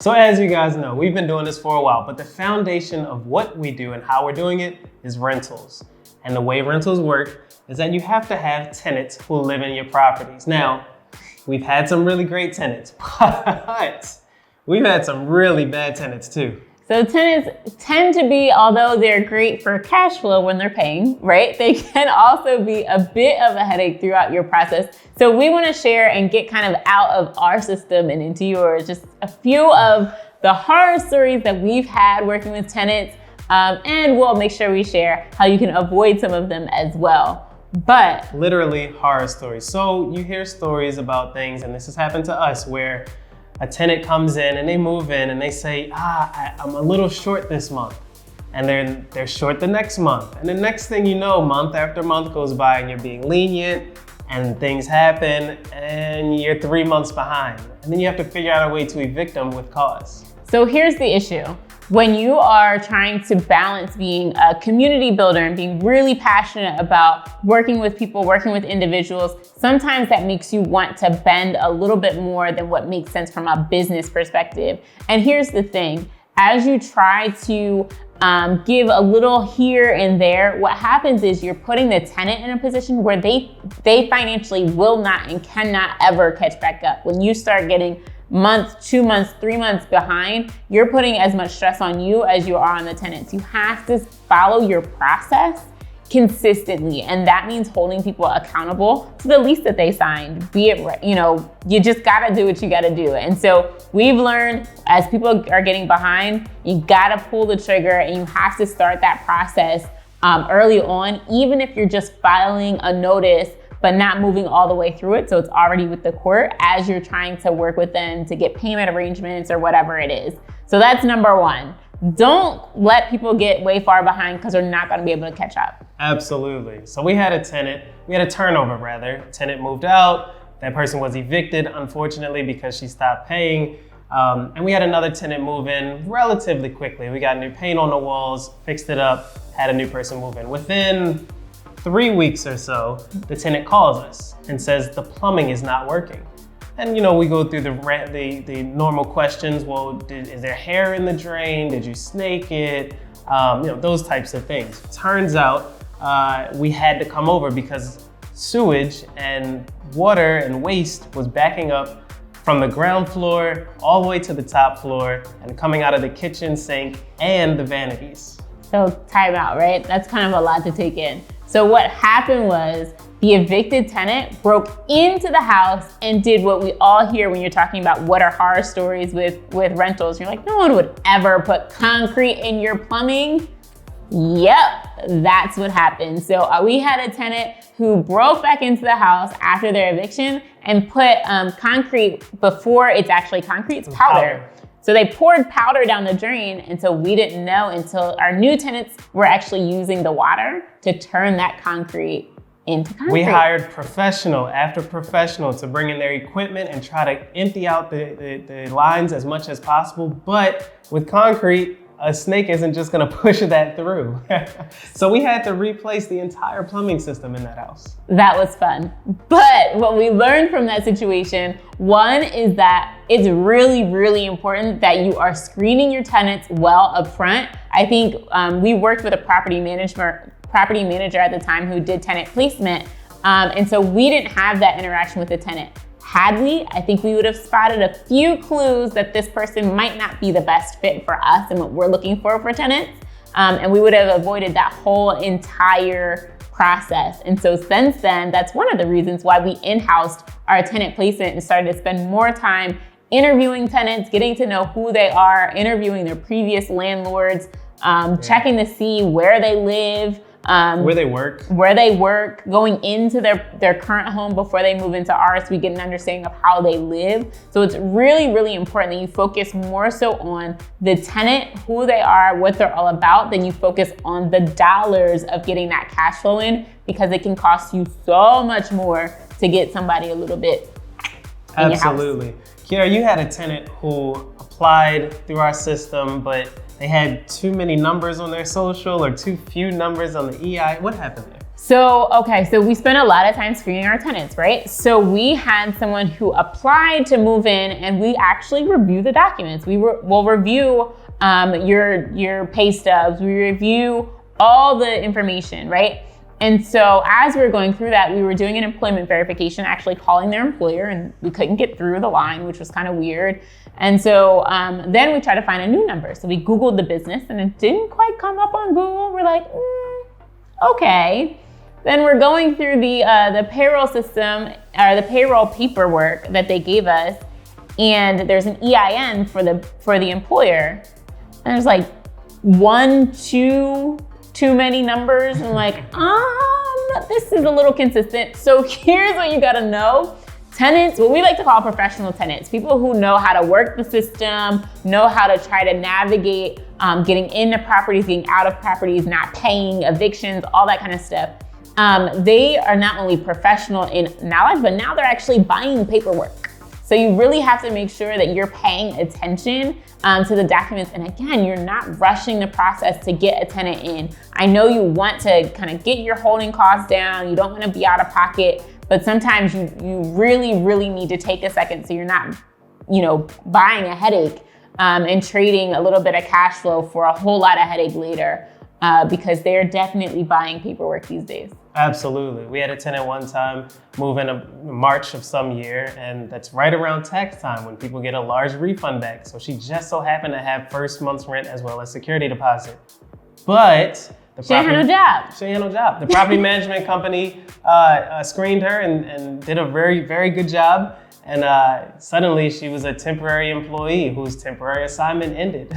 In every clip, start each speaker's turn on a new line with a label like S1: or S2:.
S1: So as you guys know, we've been doing this for a while, but the foundation of what we do and how we're doing it is rentals. And the way rentals work is that you have to have tenants who live in your properties. Now, we've had some really great tenants, but we've had some really bad tenants too.
S2: So tenants tend to be, although they're great for cash flow when they're paying, right? They can also be a bit of a headache throughout your process. So we want to share and get kind of out of our system and into yours, just a few of the horror stories that we've had working with tenants. And we'll make sure we share how you can avoid some of them as well. But
S1: literally horror stories. So you hear stories about things, and this has happened to us, where a tenant comes in and they move in and they say, I'm a little short this month. And then they're short the next month. And the next thing you know, month after month goes by and you're being lenient and things happen and you're 3 months behind. And then you have to figure out a way to evict them with cause.
S2: So here's the issue. When you are trying to balance being a community builder and being really passionate about working with people, working with individuals, sometimes that makes you want to bend a little bit more than what makes sense from a business perspective. And here's the thing, as you try to give a little here and there, what happens is you're putting the tenant in a position where they financially will not and cannot ever catch back up. When you start getting month, 2 months, 3 months behind, you're putting as much stress on you as you are on the tenants. You have to follow your process consistently. And that means holding people accountable to the lease that they signed, be it, you just gotta do what you gotta do. And so we've learned as people are getting behind, you gotta pull the trigger and you have to start that process early on, even if you're just filing a notice but not moving all the way through it. So it's already with the court as you're trying to work with them to get payment arrangements or whatever it is. So that's number one. Don't let people get way far behind because they're not gonna be able to catch up.
S1: Absolutely. So we had a turnover rather. Tenant moved out. That person was evicted, unfortunately, because she stopped paying. And we had another tenant move in relatively quickly. We got new paint on the walls, fixed it up, had a new person move in. Within 3 weeks or so, the tenant calls us and says the plumbing is not working. And we go through the normal questions. Well, is there hair in the drain? Did you snake it? Those types of things. Turns out we had to come over because sewage and water and waste was backing up from the ground floor all the way to the top floor and coming out of the kitchen sink and the vanities.
S2: So time out, right? That's kind of a lot to take in. So what happened was the evicted tenant broke into the house and did what we all hear when you're talking about what are horror stories with rentals. You're like, no one would ever put concrete in your plumbing. Yep, that's what happened. So we had a tenant who broke back into the house after their eviction and put concrete before it's actually concrete, it's powder. So they poured powder down the drain, and so we didn't know until our new tenants were actually using the water to turn that concrete into concrete.
S1: We hired professional after professional to bring in their equipment and try to empty out the lines as much as possible. But with concrete, a snake isn't just gonna push that through. So we had to replace the entire plumbing system in that house.
S2: That was fun. But what we learned from that situation, one is that it's really, really important that you are screening your tenants well up front. I think we worked with a property manager at the time who did tenant placement. And so we didn't have that interaction with the tenant. Had we, I think we would have spotted a few clues that this person might not be the best fit for us and what we're looking for tenants. And we would have avoided that whole entire process. And so since then, that's one of the reasons why we in-housed our tenant placement and started to spend more time interviewing tenants, getting to know who they are, interviewing their previous landlords, checking to see where they live,
S1: where they work,
S2: going into their current home before they move into ours, so we get an understanding of how they live. So it's really, really important that you focus more so on the tenant, who they are, what they're all about, than you focus on the dollars of getting that cash flow in, because it can cost you so much more to get somebody a little bit in your house.
S1: Absolutely. Kiara, you had a tenant who applied through our system, but they had too many numbers on their social or too few numbers on the EI. What happened there?
S2: So we spent a lot of time screening our tenants, right? So we had someone who applied to move in, and we actually review the documents. We'll review your pay stubs. We review all the information, right? And so as we were going through that, we were doing an employment verification, actually calling their employer, and we couldn't get through the line, which was kind of weird. And so then we tried to find a new number. So we Googled the business, and it didn't quite come up on Google. We're like, okay. Then we're going through the payroll system, or the payroll paperwork that they gave us, and there's an EIN for the employer. And there's like too many numbers. And like, this is a little consistent. So here's what you gotta know. Tenants, what we like to call professional tenants, people who know how to work the system, know how to try to navigate getting into properties, getting out of properties, not paying, evictions, all that kind of stuff. They are not only professional in knowledge, but now they're actually buying paperwork. So you really have to make sure that you're paying attention to the documents. And again, you're not rushing the process to get a tenant in. I know you want to kind of get your holding costs down. You don't want to be out of pocket, but sometimes you really, really need to take a second so you're not, buying a headache and trading a little bit of cash flow for a whole lot of headache later. Because they're definitely buying paperwork these days.
S1: Absolutely. We had a tenant one time move in March of some year, and that's right around tax time when people get a large refund back. So she just so happened to have first month's rent as well as security deposit. But
S2: she had no job.
S1: She had no job. The property management company screened her and did a very, very good job. And suddenly she was a temporary employee whose temporary assignment ended.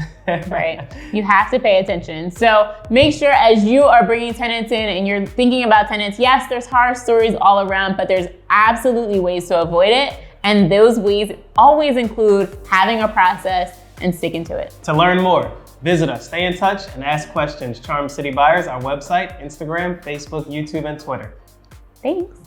S2: Right. You have to pay attention. So make sure as you are bringing tenants in and you're thinking about tenants, yes, there's horror stories all around, but there's absolutely ways to avoid it. And those ways always include having a process and sticking to it.
S1: To learn more, visit us, stay in touch, and ask questions. Charm City Buyers, our website, Instagram, Facebook, YouTube, and Twitter.
S2: Thanks.